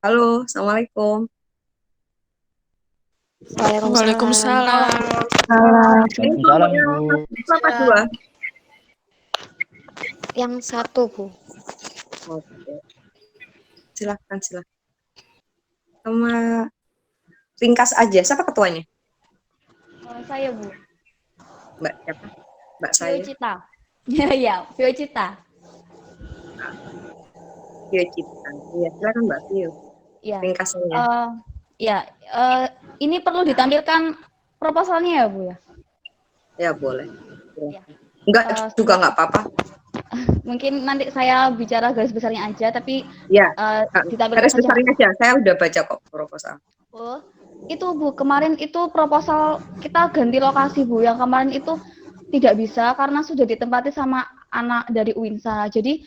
Halo, Assalamualaikum. Waalaikumsalam. Waalaikumsalam. Ini kelompok Waalaikumsalam, yang Bu. satu apa dua? Yang satu, Bu. Oke, silahkan, silahkan. Sama ringkas aja, siapa ketuanya? Saya Bu, Mbak siapa? Mbak Vio saya. Cita. Ya ya, Vio Cita. Nah, Vio Cita. Iya, silakan Mbak Vio. Ya, Ringkasannya. eh, ya. Ini perlu ditampilkan proposalnya ya Bu ya. Ya, boleh. Ya. Silahkan. Enggak juga nggak apa-apa. Mungkin nanti saya bicara garis besarnya aja, tapi Ya, ditampilkan garis saja. besarnya aja. Saya udah baca kok proposal. Oh, itu Bu, kemarin itu proposal kita ganti lokasi Bu. Yang kemarin itu tidak bisa karena sudah ditempati sama anak dari UINSA. Jadi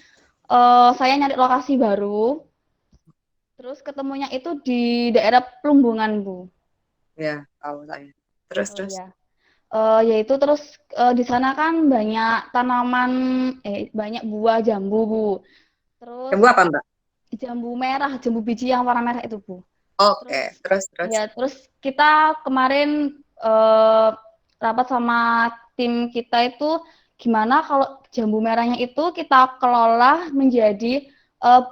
saya nyari lokasi baru. Terus ketemunya itu di daerah Plumbungan, Bu. Ya, tahu saya. Terus, Oh terus. ya. Yaitu terus di sana kan banyak tanaman, banyak buah jambu, Bu. Terus Jambu apa, Mbak? jambu merah, jambu biji yang warna merah itu, Bu. Terus Oke, terus. ya, terus kita kemarin rapat sama tim kita itu gimana kalau jambu merahnya itu kita kelola menjadi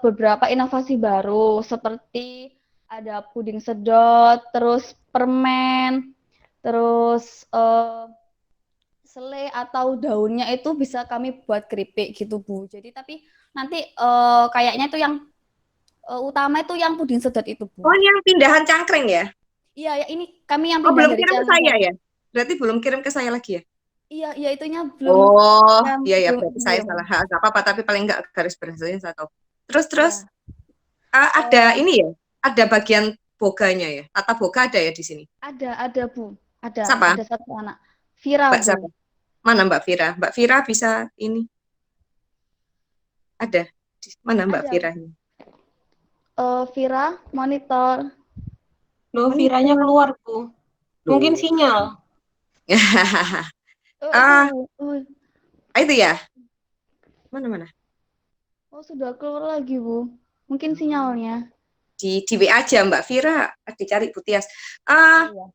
beberapa inovasi baru seperti ada puding sedot, terus permen, terus selai atau daunnya itu bisa kami buat keripik gitu Bu. Jadi tapi nanti kayaknya itu yang utama itu yang puding sedot itu Bu. Oh, yang pindahan cangkring ya? Iya ya, ini kami yang Oh, pindah belum dari kirim ke saya Cangkring. ya? Berarti belum kirim ke saya lagi ya? Iya, iya itunya belum Oh, iya ya, belum berarti saya belum. salah. Nggak apa-apa, tapi paling nggak garis besarnya saya tahu. Terus, Iya. ada Eh, ini ya, ada bagian boganya ya. Tata boga ada ya di sini. ada Bu. Siapa? Ada satu anak. Vira Mbak Bu. siapa? Mana Mbak Vira? Mbak Vira bisa ini ada. Mana Mbak Ada. Viranya? Vira monitor. Loh, viranya Monitor. keluar, Bu. Mungkin Loh. sinyal. Oh itu. Ah, Oh, itu ya. Mana? oh, sudah keluar lagi Bu. Mungkin sinyalnya. Di WA aja Mbak Vira, dicari Butias. Oh Ah, ya.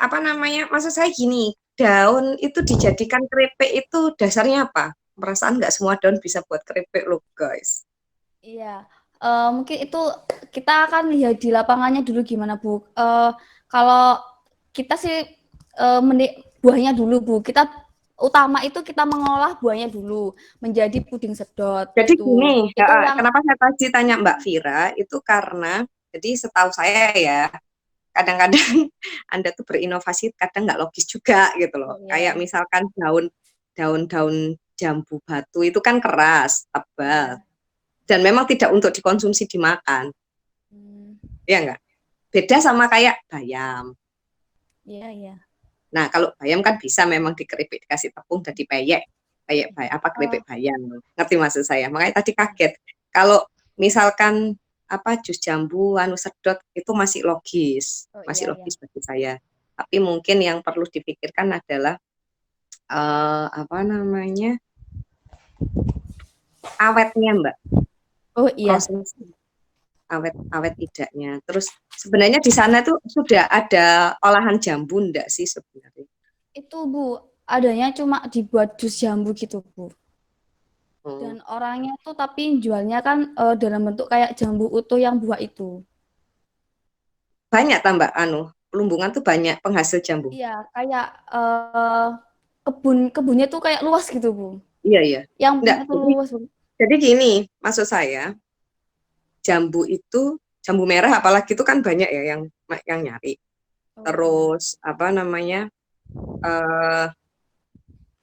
apa namanya? Maksud saya gini, daun itu dijadikan keripik itu dasarnya apa? Perasaan nggak semua daun bisa buat keripik loh guys. Iya. Mungkin itu kita akan lihat di lapangannya dulu gimana Bu. Kalau kita sih buahnya dulu Bu. Kita utama itu kita mengolah buahnya dulu menjadi puding sedot Jadi gitu. gini, Itu yang kenapa saya tadi tanya Mbak Vira itu karena jadi setahu saya ya kadang-kadang Anda tuh berinovasi kadang nggak logis juga gitu loh. oh Kayak ya, misalkan daun-daun jambu batu itu kan keras, tebal, ya. dan memang tidak untuk dikonsumsi dimakan, Hmm, ya enggak? Beda sama kayak bayam. iya iya. Nah, kalau bayam kan bisa memang dikeripik dikasih tepung jadi peyek, peyek apa keripik Oh, bayam. Ngerti maksud saya? Makanya tadi kaget. Kalau misalkan apa jus jambu, anu sedot itu oh masih iya iya. logis bagi saya. Tapi mungkin yang perlu dipikirkan adalah apa namanya awetnya Mbak, Oh iya. proses awet tidaknya. Terus sebenarnya di sana tuh sudah ada olahan jambu enggak sih sebenarnya? Itu Bu, adanya cuma dibuat jus jambu gitu Bu. Hmm. Dan orangnya tuh tapi jualnya kan dalam bentuk kayak jambu utuh yang buah itu. Banyak tambah Lumbungan tuh banyak penghasil jambu. Iya, kayak kebunnya tuh kayak luas gitu, Bu. Iya, iya. Yang Enggak, punya tuh luas, Bu. jadi gini, maksud saya, jambu merah apalagi itu kan banyak ya yang nyari. Oh iya. Terus apa namanya? eh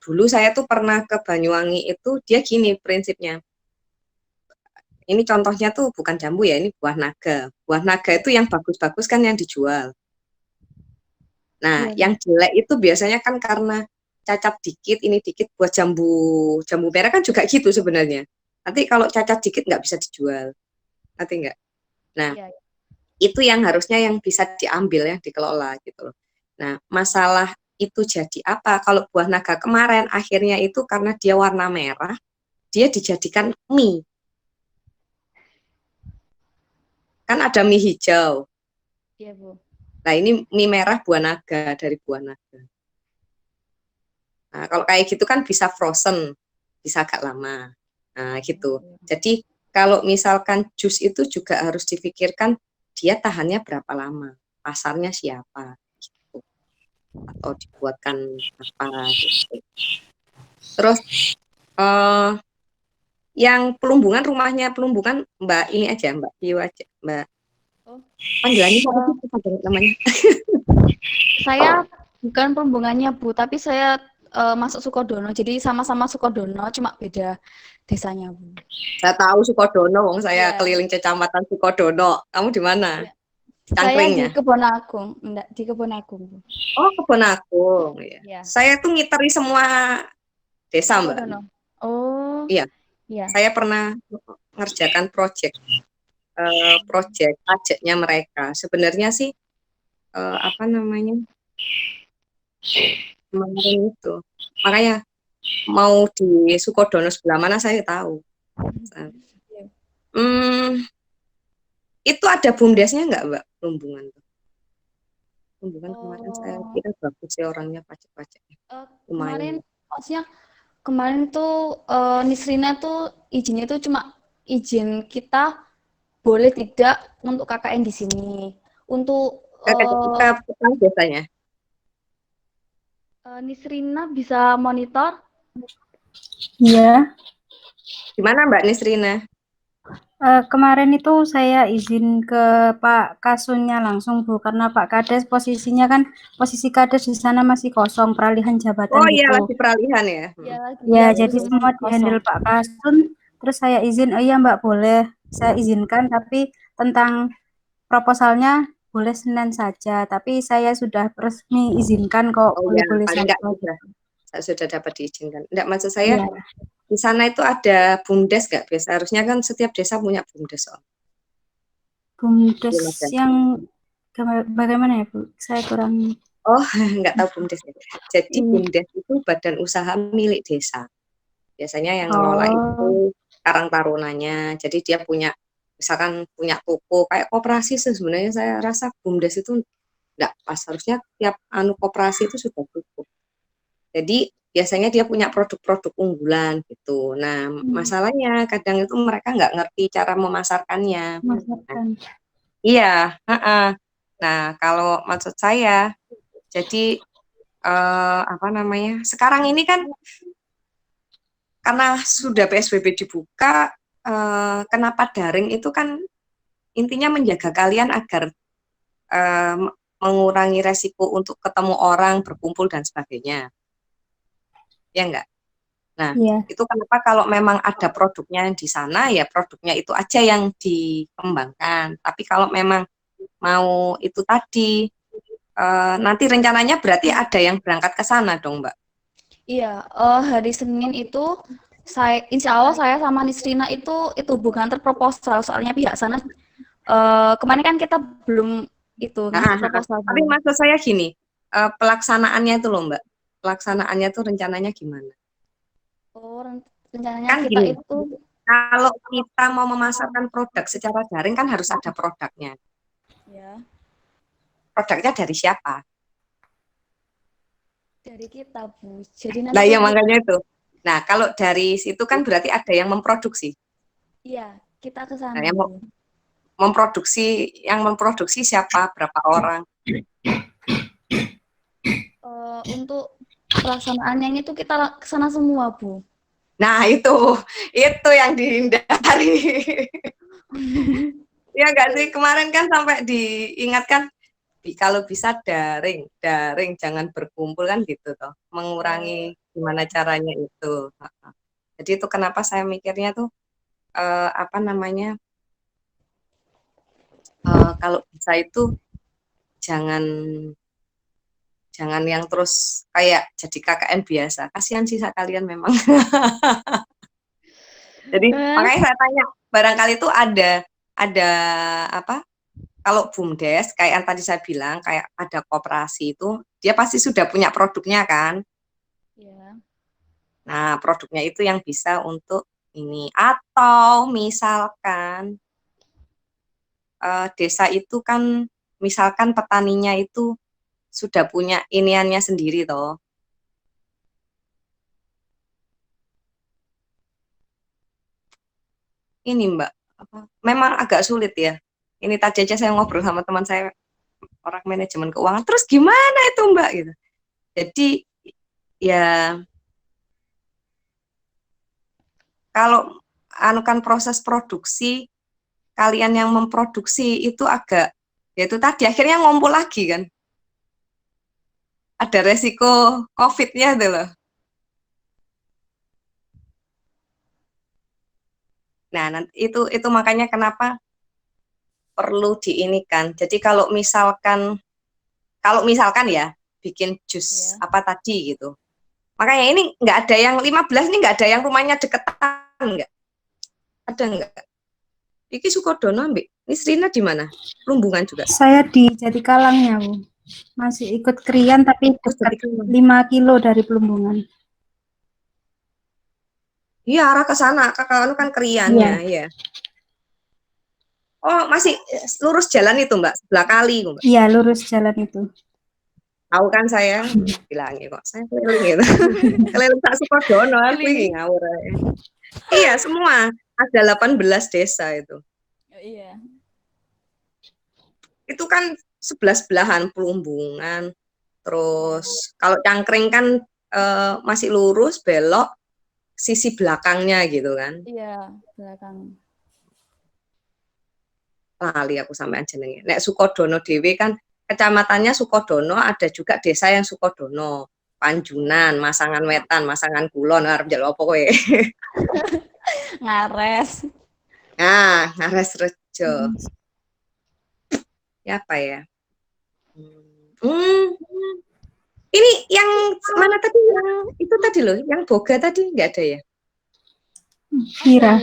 Dulu saya tuh pernah ke Banyuwangi itu dia gini prinsipnya. Ini contohnya tuh bukan jambu ya, ini buah naga. Buah naga itu yang bagus-bagus kan yang dijual. Nah, Iya, yang jelek itu biasanya kan karena cacat dikit, ini dikit buat jambu jambu merah kan juga gitu sebenarnya. Nanti kalau cacat dikit nggak bisa dijual, nanti nggak. Nah, iya. itu yang harusnya yang bisa diambil yang dikelola gitu loh. Nah, masalah itu jadi apa? Kalau buah naga kemarin akhirnya itu karena dia warna merah, dia dijadikan mie. kan ada mie hijau. Iya, Bu. Nah, ini mie merah buah naga, dari buah naga. Nah, kalau kayak gitu kan bisa frozen, bisa agak lama. Nah, gitu. Jadi kalau misalkan jus itu juga harus dipikirkan dia tahannya berapa lama, pasarnya siapa, gitu. Atau dibuatkan apa gitu. Terus yang Pelumbukan, rumahnya Pelumbukan Mbak ini aja, Mbak Piu aja, Mbak. Oh, Panggilannya apa sih? Apa namanya? saya bukan Plumbungannya, Bu, tapi saya masuk Sukodono. Jadi sama-sama Sukodono, cuma beda desanya, Bu. Saya tahu Sukodono, wong saya Iya. keliling kecamatan Sukodono. Kamu di mana? Iya. Saya di Cangklingnya? Kebon Agung, enggak di Kebon Agung, Bu. Oh, Kebon Agung. Ya. Iya. Saya tuh ngiteri semua desa, Mbak. Sukodono. Oh, Iya, iya. saya pernah mengerjakan project pajaknya mereka. Sebenarnya sih apa namanya kemarin itu. Makanya mau di Sukodono sebelah mana saya tahu. Hmm, itu ada bumdesnya nggak, Mbak? Lumbungan tuh. Lumbungan kemarin saya Oh, kira bagus sih orangnya pajak-pajaknya. kemarin Lumayan. maksudnya kemarin tuh Nisrina tuh izinnya tuh cuma izin kita boleh tidak untuk KKN di sini. Untuk Kita tahu biasanya. Nisrina bisa monitor. Iya, Gimana Mbak Nisrina? kemarin itu saya izin ke Pak Kasunnya langsung Bu, karena Pak Kades posisinya kan posisi Kades di sana masih kosong peralihan jabatan Oh iya, gitu. lagi peralihan ya. Ya lagi Ya, ya jadi posisinya semua kosong. dihandle Pak Kasun. Terus saya izin, oh iya Mbak boleh, saya izinkan, tapi tentang proposalnya boleh Senin saja. Tapi saya sudah resmi izinkan kok, Oh ya, boleh-boleh paling enggak saja sudah gitu. saya sudah dapat diizinkan. Enggak, maksud saya Iya, di sana itu ada bumdes nggak? Biasa harusnya kan setiap desa punya bumdes. Oh. BUMDes Belum ada. yang bagaimana ya Bu? Saya kurang. Oh, nggak tahu bumdes ya. Jadi Iya. bumdes itu badan usaha milik desa. Biasanya yang ngelola Oh, itu Karang Tarunanya. Jadi dia punya, misalkan punya toko kayak koperasi sih, sebenarnya saya rasa bumdes itu nggak pas. Harusnya tiap koperasi itu sudah cukup. Jadi biasanya dia punya produk-produk unggulan gitu. Nah, masalahnya kadang itu mereka nggak ngerti cara memasarkannya. Nah, masakan. iya, heeh. Nah, kalau maksud saya, jadi apa namanya? Sekarang ini kan karena sudah PSBB dibuka, kenapa daring itu kan intinya menjaga kalian agar eh, mengurangi resiko untuk ketemu orang, berkumpul dan sebagainya. Ya enggak? Nah, Iya. itu kenapa kalau memang ada produknya di sana, ya produknya itu aja yang dikembangkan. Tapi kalau memang mau itu tadi, nanti rencananya berarti ada yang berangkat ke sana dong, Mbak? Iya, hari Senin itu insya Allah saya sama Nisrina itu bukan terproposal, soalnya pihak sana kemarin kan kita belum itu ngasih proposal, Tapi Bu. maksud saya gini, pelaksanaannya itu loh, Mbak. Pelaksanaannya tuh rencananya gimana? Oh, rencananya Kan kita gini, itu kalau kita mau memasarkan produk secara daring kan harus ada produknya. ya Produknya dari siapa? dari kita, Bu. Jadi nanti Nah, tuh ya makanya itu. Nah, kalau dari situ kan berarti ada yang memproduksi. iya, kita ke Nah, sana, yang Bu. memproduksi siapa? Berapa orang? Untuk pelaksanaannya itu kita ke sana semua, Bu. Nah, itu yang dihindari. Ya enggak sih, kemarin kan sampai diingatkan kalau bisa daring, daring jangan berkumpul kan gitu toh, mengurangi gimana caranya itu. Jadi itu kenapa saya mikirnya tuh apa namanya kalau bisa itu jangan jangan yang terus kayak jadi KKN biasa. Kasihan sih kalian memang. Jadi makanya saya tanya, barangkali itu ada apa? Kalau BUMDes kayak yang tadi saya bilang kayak ada koperasi itu dia pasti sudah punya produknya kan. Ya. Nah, produknya itu yang bisa untuk ini atau misalkan desa itu kan misalkan petaninya itu sudah punya iniannya sendiri toh. Ini Mbak, memang agak sulit ya. Ini tadi aja saya ngobrol sama teman saya orang manajemen keuangan. Terus gimana itu Mbak gitu. Jadi ya kalau anukan proses produksi, kalian yang memproduksi itu agak, ya itu tadi akhirnya ngumpul lagi kan. Ada resiko COVID-nya itu loh. Nah, itu makanya kenapa perlu diinikan. Jadi kalau misalkan ya bikin jus apa tadi gitu. Makanya ini nggak ada yang 15 ini nggak ada yang rumahnya deketan nggak? Ada nggak? Iki Sukodono ambek. Ini Srina di mana? Lumbungan juga. Saya di Jatikalangnya, Bu. Masih ikut Krian tapi dekat 5 kilo dari Plumbungan. Iya, arah ke sana. Kakak kan Kriannya, iya. Oh, masih lurus jalan itu, Mbak? Sebelah kali, Mbak? Iya, lurus jalan itu. Tahu kan saya bilangnya kok, saya keliling gitu. Keliling tak Sukodono, aku ini ngawur. Iya, semua. Ada 18 desa itu. Iya. Itu kan sebelah-sebelahan Plumbungan. Terus kalau Cangkring kan masih lurus, belok sisi belakangnya gitu kan. Iya, belakang. Lali aku sampean jenenge. Nek Sukodono dhewe kan kecamatannya Sukodono, ada juga desa yang Sukodono. Panjunan, Masangan Wetan, Masangan Kulon, arep njaluk apa kowe? Ngares. Nah, Ngares Rejo. Ya apa ya? Ini yang mana tadi? Yang itu tadi loh, yang Boga tadi nggak ada ya? Vira.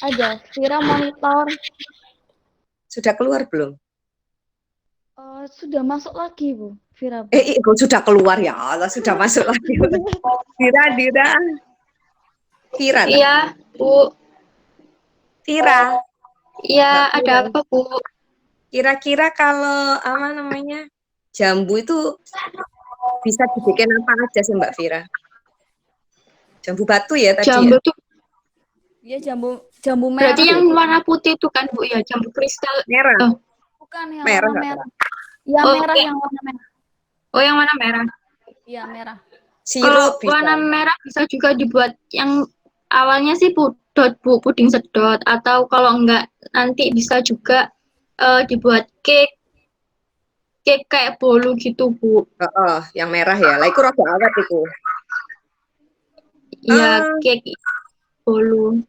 Ada, Vira monitor. Sudah keluar belum? Sudah masuk lagi, Bu. Vira. Sudah keluar ya Allah, sudah masuk lagi. Vira. Iya, Bu. Vira. Iya, ada apa, Bu? Kira-kira kalau apa namanya jambu itu bisa dibikin apa aja sih Mbak Vira? Jambu batu ya tadi Jambu ya? tuh Iya, jambu merah. berarti yang warna putih itu kan, Bu, ya? Jambu kristal. Merah. Bukan yang Merah, warna merah. Ya, merah yang warna merah. Oh, yang warna merah. Iya, merah. Kalau Sirup bisa. warna merah bisa juga dibuat yang awalnya sih pudot, Bu, puding sedot. Atau kalau enggak nanti bisa juga dibuat cake kayak bolu gitu, Bu. Yang merah ya. Lah iku rada awet iku. Iya, cake bolu.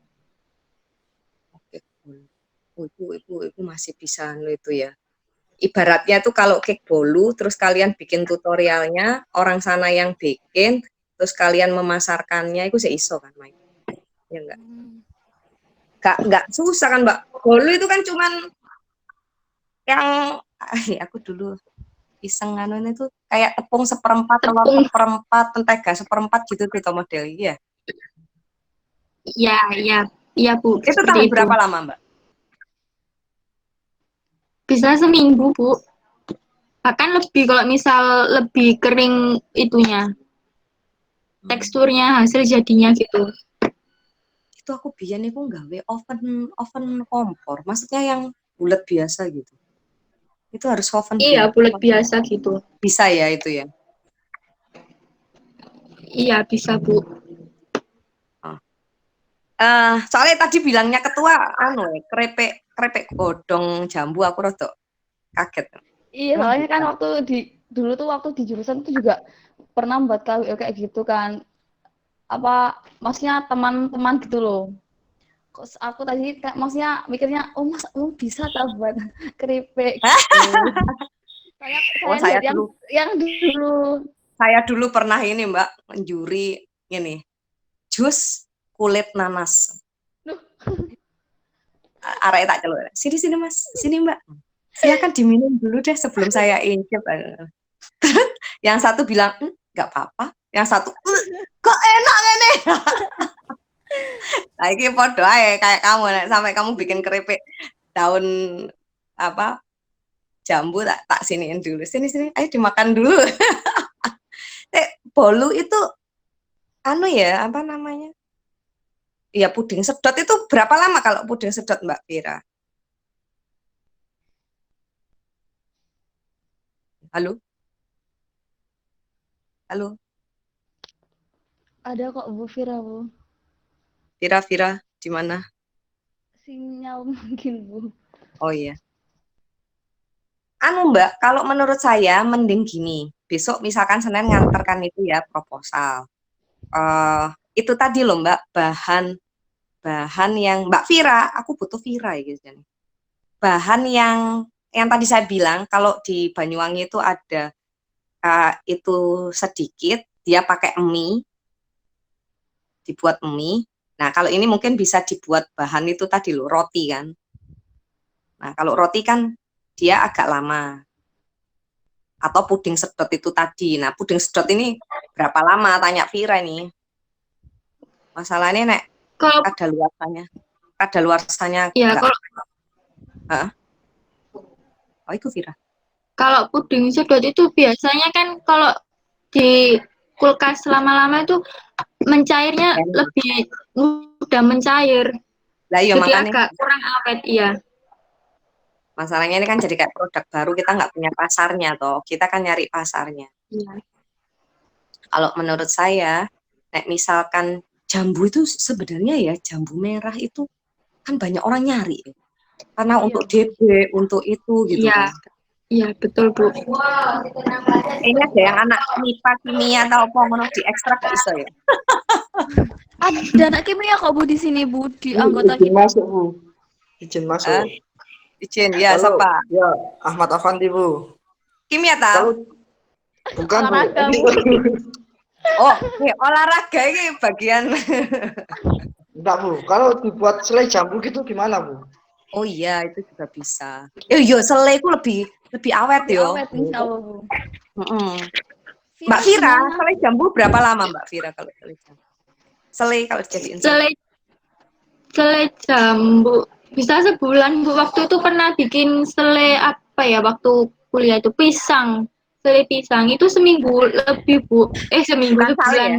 Iku masih bisa itu ya. Ibaratnya tuh kalau cake bolu terus kalian bikin tutorialnya, orang sana yang bikin, terus kalian memasarkannya itu seiso kan, Mai? Ya enggak? Enggak susah kan, Mbak. Bolu itu kan cuman yang aku dulu iseng itu kayak tepung seperempat, telur seperempat, mentega seperempat gitu tuh model iya. Iya, Bu. Itu tahan berapa lama, Mbak? Bisa seminggu, Bu. Bahkan lebih kalau misal lebih kering itunya. Teksturnya, hasil jadinya gitu. Itu aku biyen iku nggawe oven kompor. Maksudnya yang bulat biasa gitu. Itu harus oven. Iya, bulat biasa gitu. Bisa ya itu ya? Iya, bisa, Bu. Soalnya tadi bilangnya ketua krepek godong jambu, aku rada kaget. Iya, soalnya kan dulu tuh waktu di jurusan tuh juga pernah buat KWO kayak gitu kan. Apa maksudnya teman-teman gitu loh. Kok aku tadi maksudnya mikirnya Mas bisa tak buat keripik gitu. Saya dulu pernah ini Mbak menjuri ini jus kulit nanas. Arek tak celuk. Sini Mas, sini Mbak. Silakan diminum dulu deh sebelum saya incip. Yang satu bilang nggak apa-apa, yang satu kok enak ini. Nah, ini podo aja kayak kamu sampai kamu bikin keripik daun apa jambu tak siniin dulu. Sini, ayo dimakan dulu. Bolu itu anu ya, apa namanya? Ya puding sedot itu berapa lama kalau puding sedot Mbak Vira? Halo? Halo? Ada kok Bu Vira, Bu. Vira, di mana? Sinyal mungkin, Bu. Oh iya. Anu Mbak, kalau menurut saya mending gini. Besok misalkan Senin nganterkan itu ya proposal. Itu tadi loh Mbak, bahan yang Mbak Vira, aku butuh Vira ya gitu. Bahan yang tadi saya bilang kalau di Banyuwangi itu ada itu sedikit, dia pakai mie, dibuat mie. Nah, kalau ini mungkin bisa dibuat bahan itu tadi loh, roti kan. Nah, kalau roti kan dia agak lama. Atau puding sedot itu tadi. Nah, puding sedot ini berapa lama? Tanya Vira ini. Masalahnya nek Kalau kadaluarsanya ya enggak. kalau Oh, itu Vira. kalau puding sedot itu biasanya kan kalau di kulkas lama-lama itu mencairnya lebih mudah mencair. Lah iya Jadi makanya agak kurang awet, iya. masalahnya ini kan jadi kayak produk baru, kita nggak punya pasarnya toh. Kita kan nyari pasarnya. Iya. Kalau menurut saya, nek misalkan jambu itu sebenarnya ya jambu merah itu kan banyak orang nyari ya. Karena Iya, untuk Bu. DB, untuk itu gitu Iya, kan. iya betul Bu. Kayaknya ada yang anak MIPA kimia atau apa ngono di ekstra gak iso ya. Ada anak kimia kok Bu di sini, Bu, di Bu, anggota izin kita. masuk, Bu. Izin masuk. Izin ya, Kalau siapa? ya Ahmad Afandi, Bu. Kimia ta? Kalau bukan, Bu. Olahraga, Bu. Oh, olahraga ini bagian. Enggak, Bu. Kalau dibuat selai jambu gitu gimana, Bu? Oh iya, itu juga bisa. Yo, selai itu lebih awet Lebih yo. awet insya Allah, Bu. Mbak Vira, gimana? selai jambu berapa lama Mbak Vira kalau selai jambu? Selai kalau dijadiin selai. Selai jambu bisa sebulan Bu. Waktu itu pernah bikin selai apa ya waktu kuliah itu pisang. Selai pisang itu seminggu lebih Bu. Seminggu Bukan sale sebulan. ya?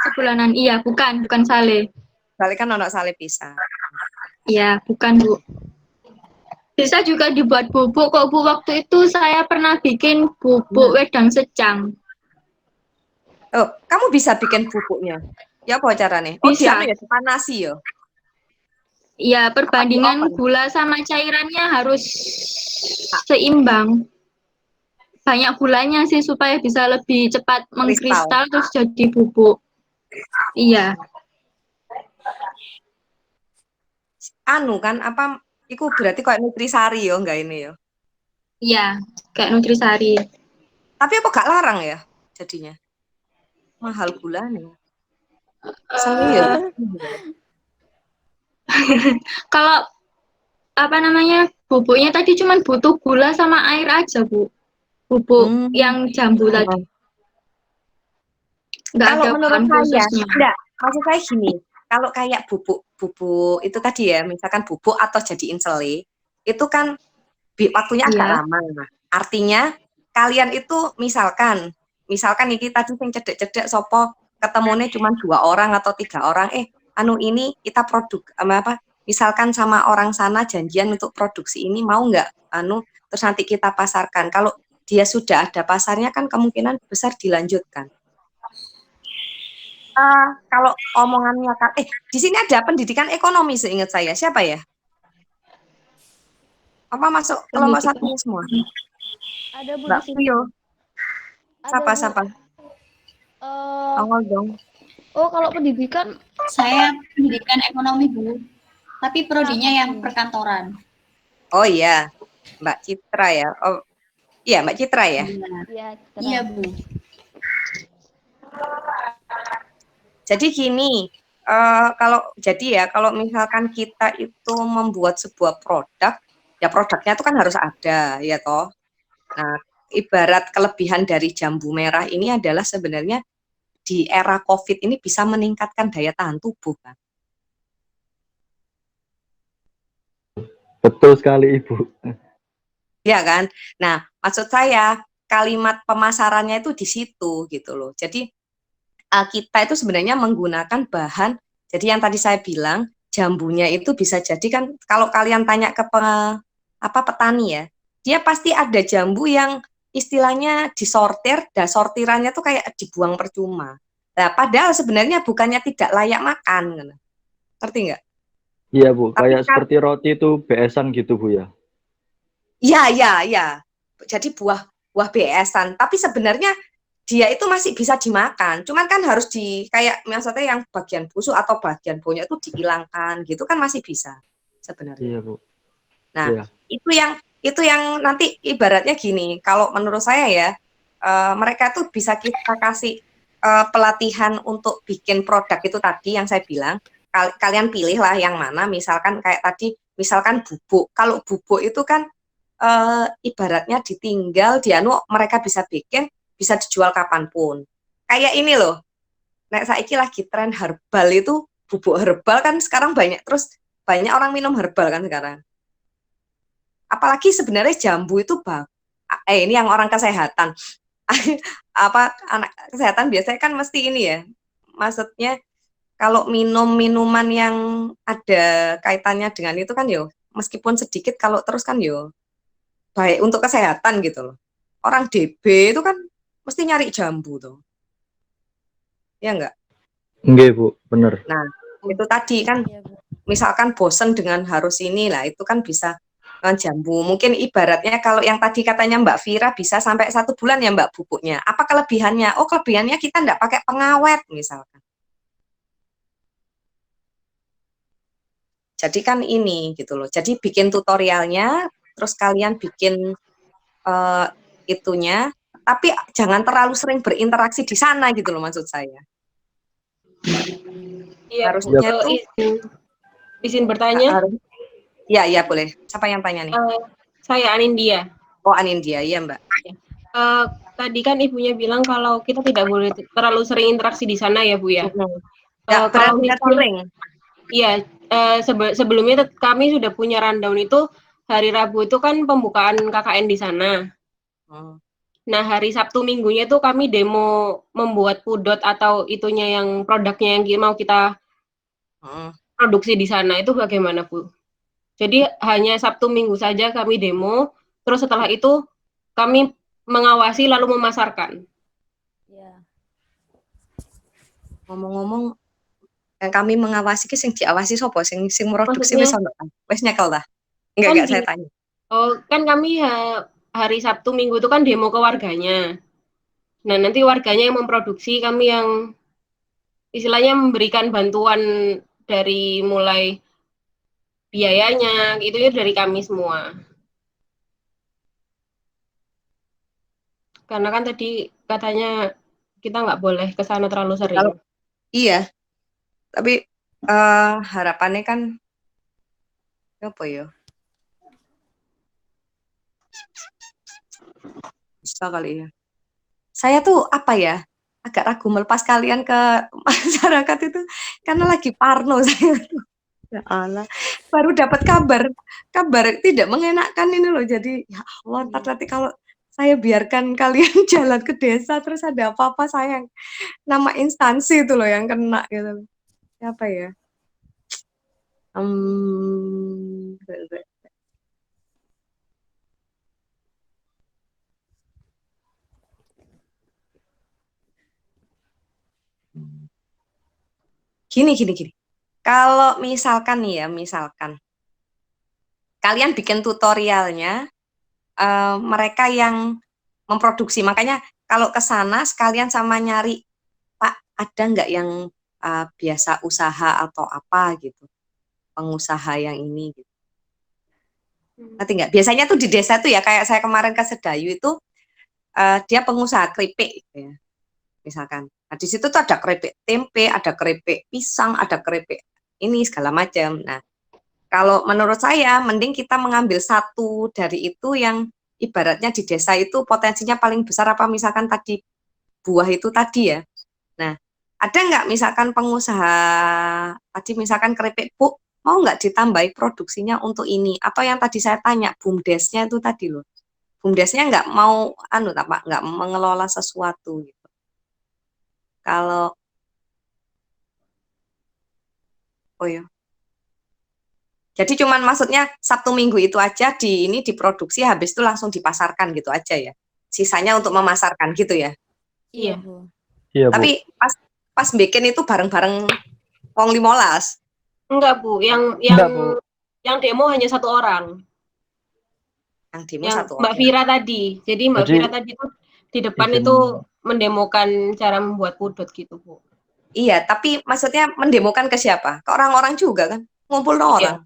Sebulanan. Iya, bukan sale. Sale kan ono sale pisang. Iya, bukan Bu. Bisa juga dibuat bubuk kok Bu. Waktu itu saya pernah bikin bubuk wedang secang. Oh, kamu bisa bikin bubuknya? Ya apa caranya? Oh, Bisa. dia ya dipanasi ya? Ya, perbandingan Oven? gula sama cairannya harus seimbang. Banyak gulanya sih supaya bisa lebih cepat mengkristal terus jadi bubuk. Iya. Anu kan apa? Iku berarti kayak nutrisari ya, enggak ini ya? Iya, kayak nutrisari. Tapi apa gak larang ya jadinya? Mahal gulanya. Saya Kalau apa namanya bubuknya tadi cuma butuh gula sama air aja Bu. Bubuk yang jambu tadi. Nggak kalau ada menurut bahan saya, khususnya. enggak. Maksud saya gini, kalau kayak bubuk itu tadi ya, misalkan bubuk atau jadiin selai, itu kan waktunya agak Iya. lama. Artinya kalian itu misalkan nih kita tuh yang cedek-cedek sopo ketemunya cuma 2 orang atau 3 orang, anu ini kita misalkan sama orang sana janjian untuk produksi ini mau nggak terus nanti kita pasarkan. Kalau dia sudah ada pasarnya kan kemungkinan besar dilanjutkan. Kalau omongannya di sini ada pendidikan ekonomi seingat saya. Siapa ya? Apa masuk kelompok satu semua? Ada Bu Mbak di sini. Vio. Ada, Siapa? Bu. Dong. Oh, kalau pendidikan Saya pendidikan ekonomi, Bu. Tapi prodinya yang perkantoran. Oh iya, Mbak Citra ya. Oh iya, Mbak Citra ya. Iya, Bu. Jadi gini, kalau misalkan kita itu membuat sebuah produk, ya produknya itu kan harus ada, ya toh. Nah, ibarat kelebihan dari jambu merah ini adalah sebenarnya di era COVID ini bisa meningkatkan daya tahan tubuh kan. Betul sekali Ibu. ya kan? Nah, maksud saya kalimat pemasarannya itu di situ gitu loh. Jadi kita itu sebenarnya menggunakan bahan, jadi yang tadi saya bilang jambunya itu bisa jadi kan kalau kalian tanya ke petani ya, dia pasti ada jambu yang istilahnya disortir, dan sortirannya tuh kayak dibuang percuma. Nah, padahal sebenarnya bukannya tidak layak makan, ngerti nggak? Iya Bu, Tapi kayak kan, seperti roti itu BS-an gitu Bu ya. ya. Jadi buah BS-an, tapi sebenarnya dia itu masih bisa dimakan, cuman kan harus kayak maksudnya yang bagian busuk atau bagian baunya itu dihilangkan gitu kan masih bisa sebenarnya. Iya Bu. Nah, Iya. itu yang nanti ibaratnya gini, kalau menurut saya ya, mereka tuh bisa kita kasih pelatihan untuk bikin produk itu tadi yang saya bilang, kalian pilih lah yang mana, misalkan kayak tadi, misalkan bubuk. Kalau bubuk itu kan ibaratnya ditinggal, mereka bisa bikin, bisa dijual kapanpun. Kayak ini loh, saiki lagi tren herbal itu, bubuk herbal kan sekarang banyak, terus banyak orang minum herbal kan sekarang. Apalagi sebenarnya jambu itu ini yang orang kesehatan. Anak kesehatan biasanya kan mesti ini ya, maksudnya kalau minum minuman yang ada kaitannya dengan itu kan yo, meskipun sedikit kalau terus kan yo baik untuk kesehatan gitu loh. Orang DB itu kan mesti nyari jambu tuh, ya enggak? Enggak Bu, bener. Nah, itu tadi kan misalkan bosen dengan harus inilah, itu kan bisa jambu. Mungkin ibaratnya kalau yang tadi katanya Mbak Vira bisa sampai 1 bulan ya Mbak bubuknya. Apa kelebihannya? Oh, kelebihannya kita enggak pakai pengawet misalkan. Jadi kan ini gitu loh. Jadi bikin tutorialnya, terus kalian bikin itunya, tapi jangan terlalu sering berinteraksi di sana gitu loh maksud saya. Iya, Harusnya Bu. tuh Izin bertanya. Ya boleh. Siapa yang tanya nih? Saya Anindya. Oh, Anindya, iya Mbak. Tadi kan ibunya bilang kalau kita tidak boleh terlalu sering interaksi di sana ya Bu ya. Kalau misalnya, iya, sebelumnya kami sudah punya rundown itu hari Rabu itu kan pembukaan KKN di sana. Nah, hari Sabtu Minggunya itu kami demo membuat pudot atau itunya yang produknya yang mau kita produksi di sana. Itu bagaimana, Bu? Jadi hanya Sabtu Minggu saja kami demo, terus setelah itu kami mengawasi lalu memasarkan. Ngomong-ngomong, yang kami mengawasi ki sing diawasi sapa? Sing produksi wis ono. Wis nyekel ta? Enggak saya tanya. Oh, kan kami hari Sabtu Minggu itu kan demo ke warganya. Nah, nanti warganya yang memproduksi, kami yang istilahnya memberikan bantuan dari mulai biayanya, itu ya dari kami semua. Karena kan tadi katanya kita nggak boleh ke sana terlalu sering. Iya, tapi harapannya kan apa ya? Bisa kali ya. Saya tuh apa ya, agak ragu melepas kalian ke masyarakat itu karena lagi parno saya tuh. Ya Allah, baru dapat kabar tidak mengenakan ini loh. Jadi ya Allah, nanti kalau saya biarkan kalian jalan ke desa terus ada apa-apa, saya nama instansi itu loh yang kena gitu. Siapa ya? Gini. Kalau misalkan nih ya, misalkan kalian bikin tutorialnya, mereka yang memproduksi, makanya kalau ke sana sekalian sama nyari, Pak, ada nggak yang biasa usaha atau apa gitu, pengusaha yang ini gitu. Ngerti nggak? Biasanya tuh di desa tuh ya, kayak saya kemarin ke Sedayu itu, dia pengusaha keripik gitu ya, misalkan. Nah, di situ tuh ada keripik tempe, ada keripik pisang, ada keripik ini segala macam. Nah, kalau menurut saya mending kita mengambil satu dari itu yang ibaratnya di desa itu potensinya paling besar, apa misalkan tadi buah itu tadi ya. Nah, ada nggak misalkan pengusaha tadi misalkan keripik Bu, mau nggak ditambahi produksinya untuk ini? Atau yang tadi saya tanya, BUMDes-nya itu tadi loh. BUMDes-nya nggak mau, nggak mengelola sesuatu gitu. Kalau, oh ya. Jadi cuman maksudnya Sabtu Minggu itu aja ini diproduksi, habis itu langsung dipasarkan gitu aja ya. Sisanya untuk memasarkan gitu ya. Iya. Iya, Bu. Tapi pas bikin itu bareng-bareng wong 15. Enggak, Bu. Enggak, Bu. Yang demo hanya 1 orang. Yang demo Yang 1 Mbak orang. Vira tadi. Jadi Mbak Vira tadi itu di depan izin. itu mendemokan cara membuat pudot gitu, Bu. Iya, tapi maksudnya mendemokan ke siapa? Ke orang-orang juga kan? Ngumpul orang.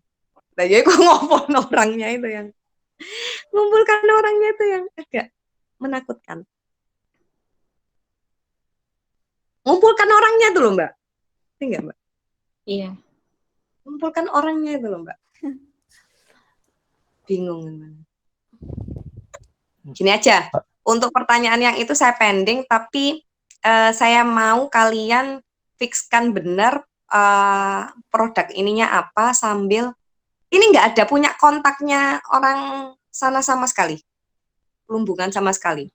Nah, jadi kok ngumpul orangnya itu yang ngumpulkan orangnya itu yang agak menakutkan. Ngumpulkan orangnya itu loh, Mbak. Enggak, Mbak? Iya. Ngumpulkan orangnya itu loh, Mbak. Bingung. Gini aja, untuk pertanyaan yang itu saya pending, tapi saya mau kalian fixkan benar produk ininya apa sambil, ini nggak ada punya kontaknya orang sana sama sekali, Plumbungan sama sekali.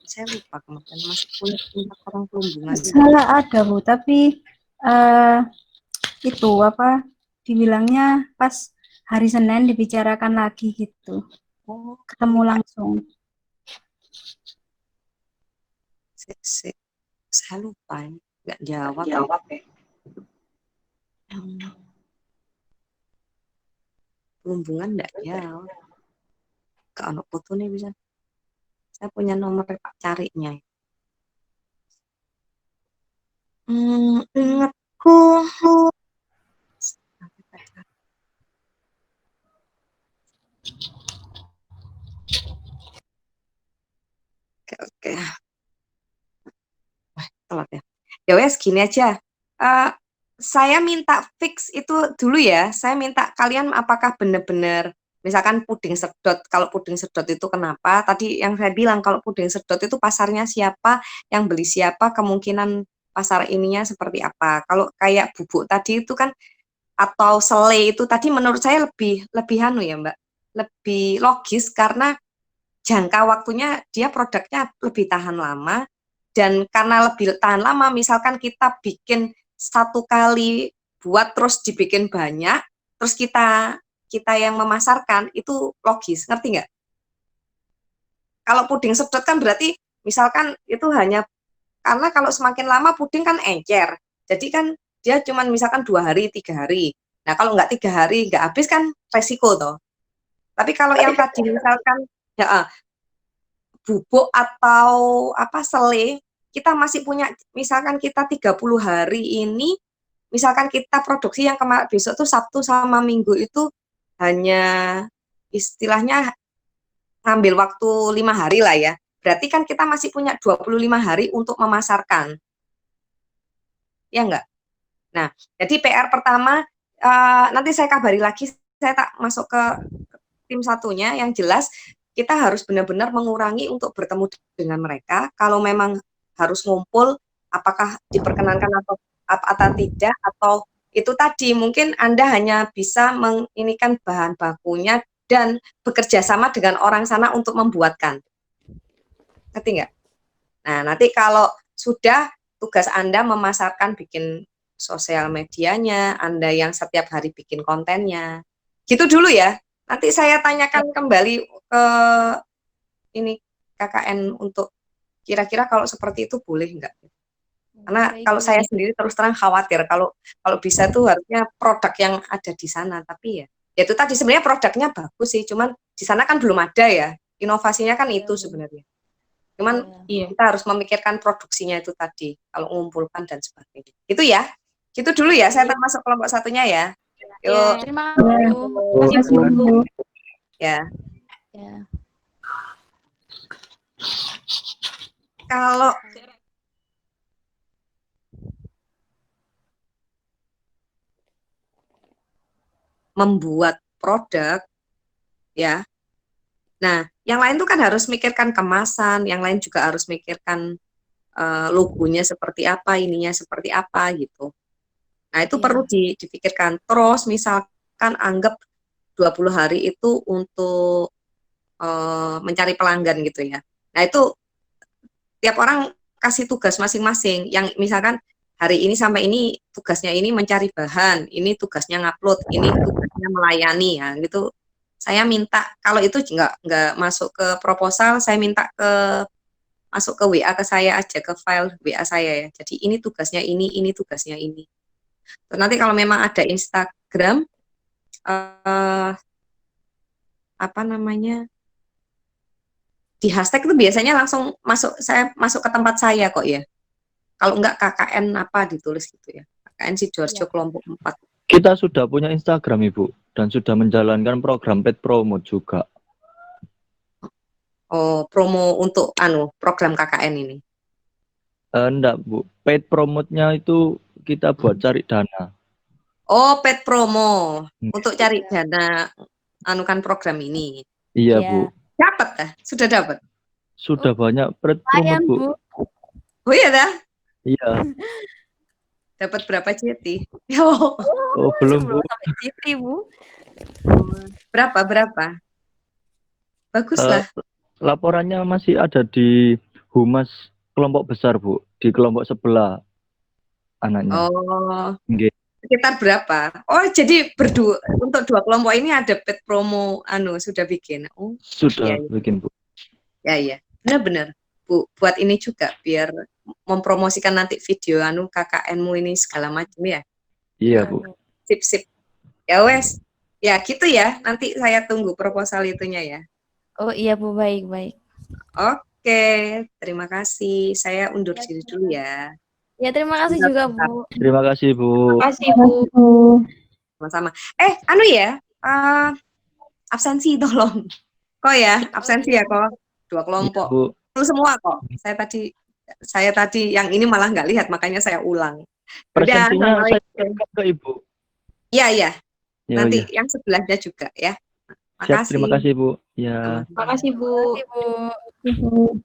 Saya lupa kemarin masih punya kontak orang Plumbungan. Saya ada Bu, tapi itu apa dibilangnya pas hari Senin dibicarakan lagi gitu. Oh, Ketemu langsung. Saya lupa, nggak jawab. Plumbungan nggak jawab. Kalau foto nih bisa. Saya punya nomor Pak carinya. Ingatku. Oke. Wah, telat ya. Ya wes gini aja. Saya minta fix itu dulu ya. Saya minta kalian apakah benar-benar misalkan puding sedot. Kalau puding sedot itu kenapa? Tadi yang saya bilang kalau puding sedot itu pasarnya siapa, yang beli siapa, kemungkinan pasar ininya seperti apa. Kalau kayak bubuk tadi itu kan atau selai itu tadi menurut saya lebih ya Mbak. Lebih logis karena jangka waktunya dia produknya lebih tahan lama, dan karena lebih tahan lama misalkan kita bikin 1 kali buat terus dibikin banyak terus kita yang memasarkan itu logis, ngerti nggak? Kalau puding sedot kan berarti misalkan itu hanya karena kalau semakin lama puding kan encer, jadi kan dia cuman misalkan 2 hari 3 hari. Nah kalau nggak 3 hari nggak habis kan resiko toh. Tapi kalau yang tadi misalkan ya bubuk atau selai, kita masih punya, misalkan kita 30 hari ini, misalkan kita produksi yang besok tuh Sabtu sama Minggu itu hanya istilahnya ngambil waktu 5 hari lah ya. Berarti kan kita masih punya 25 hari untuk memasarkan. Ya enggak? Nah, jadi PR pertama, nanti saya kabari lagi, saya tak masuk ke tim satunya, yang jelas kita harus benar-benar mengurangi untuk bertemu dengan mereka. Kalau memang harus ngumpul, apakah diperkenankan atau tidak, atau itu tadi mungkin Anda hanya bisa menginikan bahan bakunya dan bekerja sama dengan orang sana untuk membuatkan. Ngerti nggak? Nah, nanti kalau sudah tugas Anda memasarkan, bikin sosial medianya, Anda yang setiap hari bikin kontennya. Gitu dulu ya. Nanti saya tanyakan kembali ke ini KKN untuk kira-kira kalau seperti itu boleh enggak? Karena kalau saya sendiri terus terang khawatir kalau bisa tuh harusnya produk yang ada di sana, tapi ya itu tadi sebenarnya produknya bagus sih, cuman di sana kan belum ada ya. Inovasinya kan itu sebenarnya. Cuman kita harus memikirkan produksinya itu tadi, kalau mengumpulkan dan sebagainya. Itu ya. Gitu dulu ya, saya masuk kelompok satunya ya. Yuk. Terima kasih Bu. Ya. Ya. Kalau membuat produk ya. Nah, yang lain tuh kan harus mikirkan kemasan, yang lain juga harus mikirkan logonya seperti apa, ininya seperti apa gitu. Nah, itu perlu dipikirkan. Terus misalkan kan anggap 20 hari itu untuk mencari pelanggan gitu ya. Nah itu tiap orang kasih tugas masing-masing. Yang misalkan hari ini sampai ini tugasnya ini mencari bahan, ini tugasnya ngupload, ini tugasnya melayani ya gitu. Saya minta kalau itu nggak masuk ke proposal, saya minta masuk ke WA ke saya aja, ke file WA saya ya. Jadi ini tugasnya ini tugasnya ini. Terus nanti kalau memang ada Instagram apa namanya di hashtag itu biasanya langsung saya masuk ke tempat saya kok ya. Kalau enggak KKN apa ditulis gitu ya. KKN Sidoarjo kelompok 4. Kita sudah punya Instagram, Ibu, dan sudah menjalankan program paid promote juga. Oh, promo untuk program KKN ini. Enggak, Bu. Paid promote-nya itu kita buat cari dana. Oh, paid promo untuk cari dana anukan program ini. Iya, Bu. Dapat dah, sudah dapat. Sudah banyak paid promote, Bu. Oh iya dah. Iya. Dapat berapa JT? Oh, belum, Bu. Sampai JT, Bu. Berapa? Baguslah. Laporannya masih ada di Humas kelompok besar, Bu. Di kelompok sebelah anaknya. Oh. Nggih. Sekitar berapa? Oh, jadi berdua untuk 2 kelompok ini ada paid promo sudah bikin. Oh, Sudah iya. bikin, Bu. Ya. Benar-benar. Bu, buat ini juga biar mempromosikan nanti video KKN-mu ini segala macam ya. Iya, Bu. Sip. Ya wes. Ya gitu ya. Nanti saya tunggu proposal itunya ya. Oh iya, Bu, baik. Oke, terima kasih. Saya undur diri dulu ya. Ya, terima kasih juga, Bu. Terima kasih, Bu. Terima kasih, Bu. Sama-sama. Absensi tolong. Kok ya, absensi ya kok. 2 kelompok. Bu. Full semua kok. Saya tadi yang ini malah nggak lihat, makanya saya ulang. Presentasinya saya kirimkan ke Ibu. Iya. Ya, Nanti ya. yang sebelahnya juga ya. Siap, terima kasih, Bu. Ya. Terima kasih, Bu. Terima kasih, Bu.